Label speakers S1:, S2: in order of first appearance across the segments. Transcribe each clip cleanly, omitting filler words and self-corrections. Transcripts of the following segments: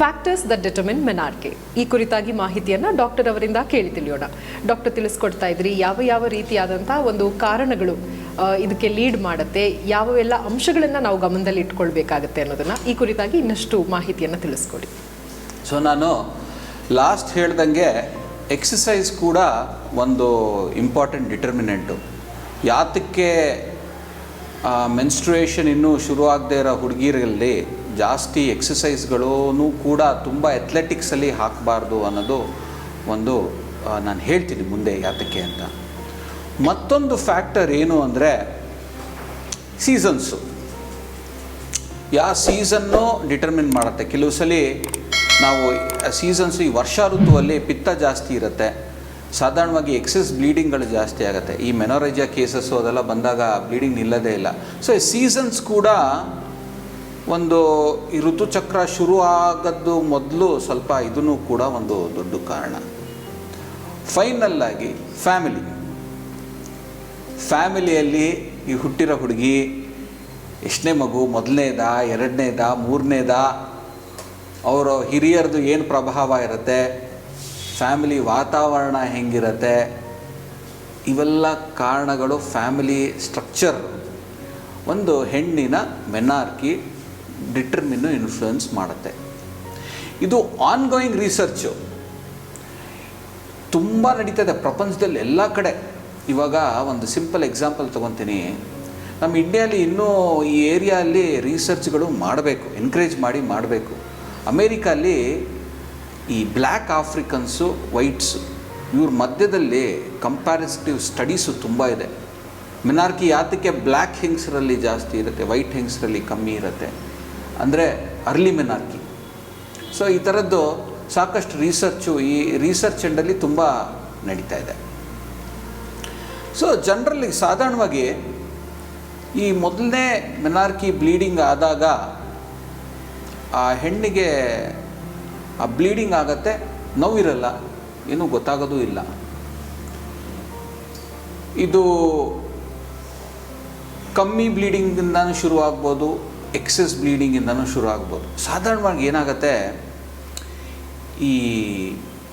S1: Factors that determine menarche ಈ ಕುರಿತಾಗಿ ಮಾಹಿತಿಯನ್ನು ಡಾಕ್ಟರ್ ಅವರಿಂದ ಕೇಳಿ ತಿಳಿಯೋಣ. ಡಾಕ್ಟರ್ ತಿಳಿಸ್ಕೊಡ್ತಾ ಇದ್ರಿ ಯಾವ ರೀತಿಯಾದಂಥ ಒಂದು ಕಾರಣಗಳು ಇದಕ್ಕೆ ಲೀಡ್ ಮಾಡುತ್ತೆ, ಯಾವೆಲ್ಲ ಅಂಶಗಳನ್ನು ನಾವು ಗಮನದಲ್ಲಿ ಇಟ್ಕೊಳ್ಬೇಕಾಗತ್ತೆ ಅನ್ನೋದನ್ನು ಈ ಕುರಿತಾಗಿ ಇನ್ನಷ್ಟು ಮಾಹಿತಿಯನ್ನು ತಿಳಿಸ್ಕೊಡಿ.
S2: ಸೊ ನಾನು ಲಾಸ್ಟ್ ಹೇಳ್ದಂಗೆ ಎಕ್ಸಸೈಸ್ ಕೂಡ ಒಂದು ಇಂಪಾರ್ಟೆಂಟ್ ಡಿಟರ್ಮಿನೆಂಟು. ಯಾತಕ್ಕೆ ಮೆನ್ಸ್ಟ್ರುಯೇಷನ್ ಇನ್ನೂ ಶುರುವಾಗದೇ ಇರೋ ಹುಡುಗಿರಲ್ಲಿ ಜಾಸ್ತಿ ಎಕ್ಸಸೈಸ್ಗಳೂ ಕೂಡ ತುಂಬ ಅಥ್ಲೆಟಿಕ್ಸಲ್ಲಿ ಹಾಕಬಾರ್ದು ಅನ್ನೋದು ಒಂದು ನಾನು ಹೇಳ್ತೀನಿ ಮುಂದೆ ಯಾತಕ್ಕೆ ಅಂತ. ಮತ್ತೊಂದು ಫ್ಯಾಕ್ಟರ್ ಏನು ಅಂದರೆ ಸೀಸನ್ಸು. ಯಾವ ಸೀಸನ್ನು ಡಿಟರ್ಮಿನ್ ಮಾಡುತ್ತೆ. ಕೆಲವು ಸಲ ನಾವು ಸೀಸನ್ಸು ಈ ವರ್ಷ ಋತುವಲ್ಲಿ ಪಿತ್ತ ಜಾಸ್ತಿ ಇರುತ್ತೆ, ಸಾಧಾರಣವಾಗಿ ಎಕ್ಸೆಸ್ ಬ್ಲೀಡಿಂಗ್ಗಳು ಜಾಸ್ತಿ ಆಗುತ್ತೆ. ಈ ಮೆನೋರೇಜಿಯಾ ಕೇಸಸ್ಸು ಅದೆಲ್ಲ ಬಂದಾಗ ಬ್ಲೀಡಿಂಗ್ ನಿಲ್ಲದೇ ಇಲ್ಲ. ಸೊ ಈ ಸೀಸನ್ಸ್ ಕೂಡ ಒಂದು ಈ ಋತುಚಕ್ರ ಶುರು ಆಗೋದು ಮೊದಲು ಸ್ವಲ್ಪ ಇದೂ ಕೂಡ ಒಂದು ದೊಡ್ಡ ಕಾರಣ. ಫೈನಲ್ಲಾಗಿ ಫ್ಯಾಮಿಲಿಯಲ್ಲಿ ಈ ಹುಟ್ಟಿರೋ ಹುಡುಗಿ ಎಷ್ಟನೇ ಮಗು, ಮೊದಲನೇದಾ, ಎರಡನೇದಾ, ಮೂರನೇದಾ, ಅವರ ಹಿರಿಯರದು ಏನು ಪ್ರಭಾವ ಇರುತ್ತೆ, ಫ್ಯಾಮಿಲಿ ವಾತಾವರಣ ಹೆಂಗಿರುತ್ತೆ, ಇವೆಲ್ಲ ಕಾರಣಗಳು ಫ್ಯಾಮಿಲಿ ಸ್ಟ್ರಕ್ಚರ್ ಒಂದು ಹೆಣ್ಣಿನ ಮೆನಾರ್ಕಿ ಡಿಟರ್ಮಿನ್ನು ಇನ್ಫ್ಲುಯೆನ್ಸ್ ಮಾಡುತ್ತೆ. ಇದು ಆನ್ಗೋಯಿಂಗ್ ರಿಸರ್ಚು ತುಂಬ ನಡೀತದೆ ಪ್ರಪಂಚದಲ್ಲಿ ಎಲ್ಲ ಕಡೆ. ಇವಾಗ ಒಂದು ಸಿಂಪಲ್ ಎಕ್ಸಾಂಪಲ್ ತೊಗೊತೀನಿ. ನಮ್ಮ ಇಂಡಿಯಾಲಿ ಇನ್ನೂ ಈ ಏರಿಯಾಲ್ಲಿ ರಿಸರ್ಚ್ಗಳು ಮಾಡಬೇಕು, ಎನ್ಕರೇಜ್ ಮಾಡಬೇಕು. ಅಮೇರಿಕಲ್ಲಿ ಈ ಬ್ಲ್ಯಾಕ್ ಆಫ್ರಿಕನ್ಸು, ವೈಟ್ಸು, ಇವ್ರ ಮಧ್ಯದಲ್ಲಿ ಕಂಪ್ಯಾರಿಟಿವ್ ಸ್ಟಡೀಸು ತುಂಬ ಇದೆ. ಮೆನಾರ್ಕಿ ಯಾತಕ್ಕೆ ಬ್ಲ್ಯಾಕ್ ಹೆಂಗಸರಲ್ಲಿ ಜಾಸ್ತಿ ಇರುತ್ತೆ, ವೈಟ್ ಹೆಂಗಸರಲ್ಲಿ ಕಮ್ಮಿ ಇರುತ್ತೆ ಅಂದರೆ ಅರ್ಲಿ ಮೆನಾರ್ಕಿ. ಸೊ ಈ ಥರದ್ದು ಸಾಕಷ್ಟು ರಿಸರ್ಚು ಈ ರಿಸರ್ಚ್ ಎಂಡಲ್ಲಿ ತುಂಬ ನಡೀತಾ ಇದೆ. ಸೊ ಜನರಲ್ಲಿ ಸಾಧಾರಣವಾಗಿ ಈ ಮೊದಲನೇ ಮೆನಾರ್ಕಿ ಬ್ಲೀಡಿಂಗ್ ಆದಾಗ ಆ ಹೆಣ್ಣಿಗೆ ಆ ಬ್ಲೀಡಿಂಗ್ ಆಗುತ್ತೆ, ನೋವಿರಲ್ಲ, ಏನೂ ಗೊತ್ತಾಗೋದು ಇಲ್ಲ. ಇದು ಕಮ್ಮಿ ಬ್ಲೀಡಿಂಗಿಂದನೂ ಶುರು ಆಗ್ಬೋದು, ಎಕ್ಸೆಸ್ ಬ್ಲೀಡಿಂಗಿಂದನೂ ಶುರು ಆಗ್ಬೋದು. ಸಾಧಾರಣವಾಗಿ ಏನಾಗುತ್ತೆ,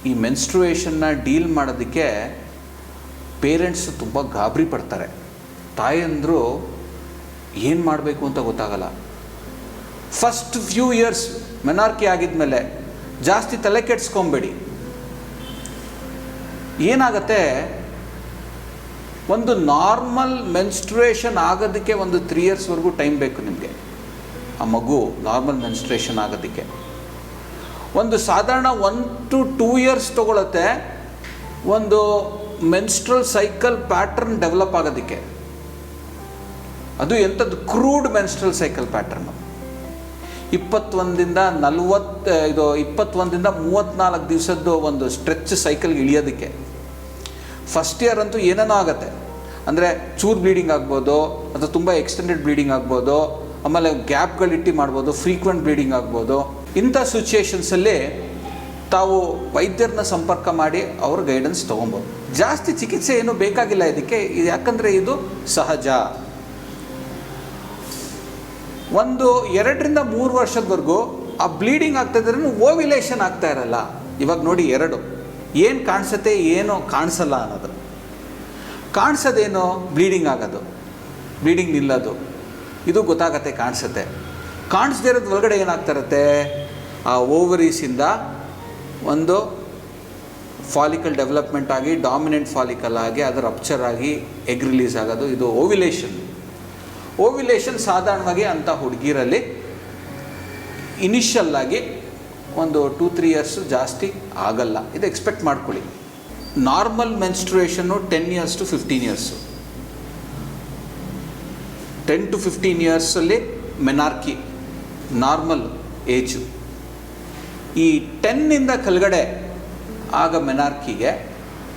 S2: ಈ ಮೆನ್ಸ್ಟ್ರುಯೇಷನ್ನ ಡೀಲ್ ಮಾಡೋದಕ್ಕೆ ಪೇರೆಂಟ್ಸ್ ತುಂಬ ಗಾಬರಿ ಪಡ್ತಾರೆ. ತಾಯಂದರು ಏನು ಮಾಡಬೇಕು ಅಂತ ಗೊತ್ತಾಗಲ್ಲ. ಫಸ್ಟ್ ಫ್ಯೂ ಇಯರ್ಸ್ ಮೆನಾರ್ಕಿ ಆಗಿದ್ಮೇಲೆ ಜಾಸ್ತಿ ತಲೆ ಕೆಡಿಸ್ಕೊಂಬೇಡಿ. ಏನಾಗುತ್ತೆ, ಒಂದು ನಾರ್ಮಲ್ ಮೆನ್ಸ್ಟ್ರುಯೇಷನ್ ಆಗೋದಕ್ಕೆ ಒಂದು 3 ಇಯರ್ಸ್ವರೆಗೂ ಟೈಮ್ ಬೇಕು ನಿಮಗೆ. ಆ ಮಗು ನಾರ್ಮಲ್ ಮೆನ್ಸ್ಟ್ರುಯೇಷನ್ ಆಗೋದಕ್ಕೆ ಒಂದು ಸಾಧಾರಣ 1 to 2 ಇಯರ್ಸ್ ತೊಗೊಳುತ್ತೆ ಒಂದು ಮೆನ್ಸ್ಟ್ರಲ್ ಸೈಕಲ್ ಪ್ಯಾಟ್ರನ್ ಡೆವಲಪ್ ಆಗೋದಕ್ಕೆ. ಅದು ಎಂಥದ್ದು, ಕ್ರೂಡ್ ಮೆನ್ಸ್ಟ್ರಲ್ ಸೈಕಲ್ ಪ್ಯಾಟ್ರನ್ನು. 21ರಿಂದ 34 ದಿವಸದ್ದು ಒಂದು ಸ್ಟ್ರೆಚ್ ಸೈಕಲ್ಗೆ ಇಳಿಯೋದಕ್ಕೆ. ಫಸ್ಟ್ ಇಯರ್ ಅಂತೂ ಏನೇನೋ ಆಗುತ್ತೆ, ಅಂದರೆ ಚೂರು ಬ್ಲೀಡಿಂಗ್ ಆಗ್ಬೋದು, ಅಥವಾ ತುಂಬ ಎಕ್ಸ್ಟೆಂಡೆಡ್ ಬ್ಲೀಡಿಂಗ್ ಆಗ್ಬೋದು, ಆಮೇಲೆ ಗ್ಯಾಪ್ಗಳಿಟ್ಟು ಮಾಡ್ಬೋದು, ಫ್ರೀಕ್ವೆಂಟ್ ಬ್ಲೀಡಿಂಗ್ ಆಗ್ಬೋದು. ಇಂಥ ಸಿಚುಯೇಷನ್ಸಲ್ಲಿ ತಾವು ವೈದ್ಯರನ್ನ ಸಂಪರ್ಕ ಮಾಡಿ ಅವ್ರ ಗೈಡೆನ್ಸ್ ತೊಗೊಬೋದು. ಜಾಸ್ತಿ ಚಿಕಿತ್ಸೆ ಏನೂ ಬೇಕಾಗಿಲ್ಲ ಇದಕ್ಕೆ, ಯಾಕಂದರೆ ಇದು ಸಹಜ. 2ರಿಂದ 3 ವರ್ಷದವರೆಗೂ ಆ ಬ್ಲೀಡಿಂಗ್ ಆಗ್ತಾಯಿದ್ರೂ ಓವ್ಯುಲೇಷನ್ ಆಗ್ತಾ ಇರಲ್ಲ. ಇವಾಗ ನೋಡಿ, 2 ಏನು ಕಾಣಿಸುತ್ತೆ, ಏನು ಕಾಣಿಸಲ್ಲ ಅನ್ನೋದು. ಕಾಣಿಸೋದೇನು, ಬ್ಲೀಡಿಂಗ್ ಆಗೋದು, ಬ್ಲೀಡಿಂಗ್ ನಿಲ್ಲೋದು, ಇದು ಗೊತ್ತಾಗತ್ತೆ, ಕಾಣಿಸುತ್ತೆ. ಕಾಣಿಸ್ದೇ ಇರೋದು ಒಳಗಡೆ ಏನಾಗ್ತಾ ಇರುತ್ತೆ, ಆ ಓವರೀಸಿಂದ ಒಂದು ಫಾಲಿಕಲ್ ಡೆವಲಪ್ಮೆಂಟ್ ಆಗಿ ಡಾಮಿನೆಂಟ್ ಫಾಲಿಕಲ್ ಆಗಿ ಅದು ರಪ್ಚರ್ ಆಗಿ ಎಗ್ ರಿಲೀಸ್ ಆಗೋದು, ಇದು ಓವ್ಯುಲೇಷನ್ ಸಾಧಾರಣವಾಗಿ ಅಂಥ ಹುಡುಗಿರಲ್ಲಿ ಇನಿಷಿಯಲ್ಲಾಗಿ ಒಂದು 2-3 ಇಯರ್ಸ್ ಜಾಸ್ತಿ ಆಗಲ್ಲ. ಇದು ಎಕ್ಸ್ಪೆಕ್ಟ್ ಮಾಡ್ಕೊಳ್ಳಿ. Normal menstruation 10 years to 15 years. 10 to 15 ಇಯರ್ಸಲ್ಲಿ ಮೆನಾರ್ಕಿ ನಾರ್ಮಲ್ ಏಜು. ಈ 10ಇಂದ ಕೆಳಗಡೆ ಆಗ ಮೆನಾರ್ಕಿಗೆ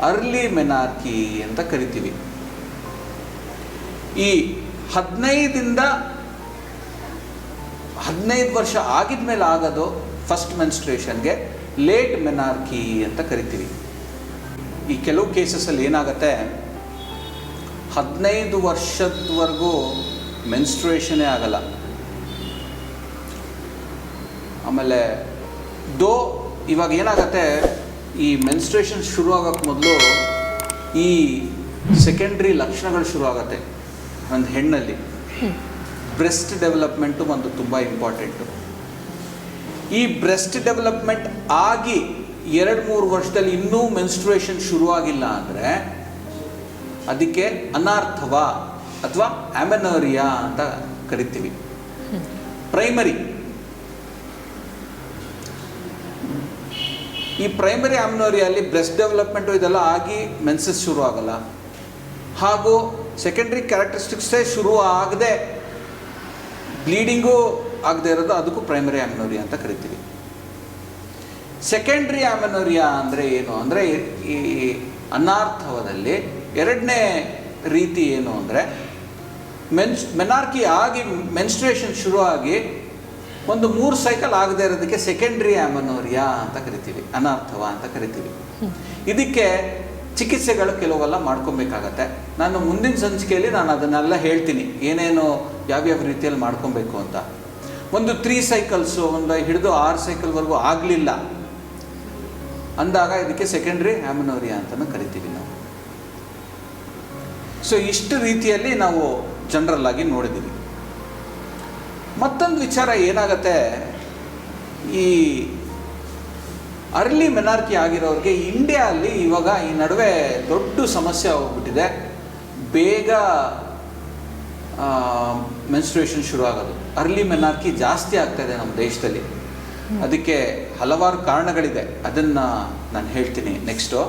S2: ಅರ್ಲಿ ಮೆನಾರ್ಕಿ ಅಂತ ಕರಿತೀವಿ. ಈ 15 ವರ್ಷ ಆಗಿದ ಮೇಲೆ ಆಗೋದು ಫಸ್ಟ್ ಮೆನ್ಸ್ಟ್ರುಯೇಷನ್ಗೆ ಲೇಟ್ ಮೆನಾರ್ಕಿ ಅಂತ ಕರಿತೀವಿ. ಈ ಕೆಲವು ಕೇಸಸಲ್ಲಿ ಏನಾಗುತ್ತೆ, 15 ವರ್ಷದವರೆಗೂ ಮೆನ್ಸ್ಟ್ರುಯೇಷನ್ನೇ ಆಗಲ್ಲ. ಆಮೇಲೆ ದೋ ಇವಾಗ ಏನಾಗತ್ತೆ, ಈ ಮೆನ್ಸ್ಟ್ರೇಷನ್ ಶುರು ಆಗೋಕ್ಕೆ ಮೊದಲು ಈ ಸೆಕೆಂಡ್ರಿ ಲಕ್ಷಣಗಳು ಶುರು ಆಗತ್ತೆ ಒಂದು ಹೆಣ್ಣಲ್ಲಿ. ಬ್ರೆಸ್ಟ್ ಡೆವಲಪ್ಮೆಂಟು ಒಂದು ತುಂಬ ಇಂಪಾರ್ಟೆಂಟು. ಈ ಬ್ರೆಸ್ಟ್ ಡೆವಲಪ್ಮೆಂಟ್ ಆಗಿ 2-3 ವರ್ಷದಲ್ಲಿ ಇನ್ನೂ ಮೆನ್ಸ್ಟ್ರುಯೇಷನ್ ಶುರುವಾಗಿಲ್ಲ ಅಂದರೆ ಅದಕ್ಕೆ ಅನಾರ್ಥವ ಅಥವಾ ಅಮೆನೋರಿಯಾ ಅಂತ ಕರಿತೀವಿ. ಪ್ರೈಮರಿ, ಈ ಪ್ರೈಮರಿ ಅಮೆನೋರಿಯಲ್ಲಿ ಬ್ರೆಸ್ಟ್ ಡೆವಲಪ್ಮೆಂಟು ಇದೆಲ್ಲ ಆಗಿ ಮೆನ್ಸಸ್ ಶುರು ಆಗಲ್ಲ, ಹಾಗೂ ಸೆಕೆಂಡ್ರಿ ಕ್ಯಾರೆಕ್ಟರಿಸ್ಟಿಕ್ಸೇ ಶುರು ಆಗದೆ ಬ್ಲೀಡಿಂಗು ಆಗದೆ ಇರೋದು, ಅದಕ್ಕೂ ಪ್ರೈಮರಿ ಅಮೆನೋರಿಯಾ ಅಂತ ಕರಿತೀವಿ. ಸೆಕೆಂಡ್ರಿ ಅಮೆನೋರಿಯಾ ಅಂದರೆ ಏನು ಅಂದರೆ, ಈ ಅನಾರ್ಥವದಲ್ಲಿ ಎರಡನೇ ರೀತಿ ಏನು ಅಂದರೆ, ಮೆನಾರ್ಕಿ ಆಗಿ ಮೆನ್ಸ್ಟ್ರುಯೇಷನ್ ಶುರುವಾಗಿ ಒಂದು 3 ಸೈಕಲ್ ಆಗದೆ ಇರೋದಕ್ಕೆ ಸೆಕೆಂಡ್ರಿ ಅಮೆನೋರಿಯಾ ಅಂತ ಕರಿತೀವಿ, ಅನಾರ್ಥವ ಅಂತ ಕರಿತೀವಿ. ಇದಕ್ಕೆ ಚಿಕಿತ್ಸೆಗಳು ಕೆಲವೆಲ್ಲ ಮಾಡ್ಕೊಬೇಕಾಗತ್ತೆ. ನಾನು ಮುಂದಿನ ಸಂಚಿಕೆಯಲ್ಲಿ ನಾನು ಅದನ್ನೆಲ್ಲ ಹೇಳ್ತೀನಿ, ಏನೇನು ಯಾವ್ಯಾವ ರೀತಿಯಲ್ಲಿ ಮಾಡ್ಕೊಬೇಕು ಅಂತ. ಒಂದು 3 ಸೈಕಲ್ಸು ಒಂದು ಹಿಡಿದು 6 ಸೈಕಲ್ವರೆಗೂ ಆಗಲಿಲ್ಲ ಅಂದಾಗ ಇದಕ್ಕೆ ಸೆಕೆಂಡ್ರಿ ಅಮೆನೋರಿಯಾ ಅಂತಲೂ ಕರಿತೀವಿ ನಾವು. ಸೊ ಇಷ್ಟು ರೀತಿಯಲ್ಲಿ ನಾವು ಜನರಲ್ ಆಗಿ ನೋಡಿದ್ದೀವಿ. ಮತ್ತೊಂದು ವಿಚಾರ ಏನಾಗತ್ತೆ, ಈ ಅರ್ಲಿ ಮೆನಾರ್ಕಿ ಆಗಿರೋರಿಗೆ ಇಂಡಿಯಾ ಅಲ್ಲಿ ಇವಾಗ ಈ ನಡುವೆ ದೊಡ್ಡ ಸಮಸ್ಯೆ ಹೋಗ್ಬಿಟ್ಟಿದೆ. ಬೇಗ ಮೆನ್ಸ್ಟ್ರುಯೇಷನ್ ಶುರು ಆಗೋದು, ಅರ್ಲಿ ಮೆನಾರ್ಕಿ ಜಾಸ್ತಿ ಆಗ್ತಾ ಇದೆ ನಮ್ಮ ದೇಶದಲ್ಲಿ. ಅದಕ್ಕೆ ಹಲವಾರು ಕಾರಣಗಳಿದೆ, ಅದನ್ನು ನಾನು ಹೇಳ್ತೀನಿ ನೆಕ್ಸ್ಟು.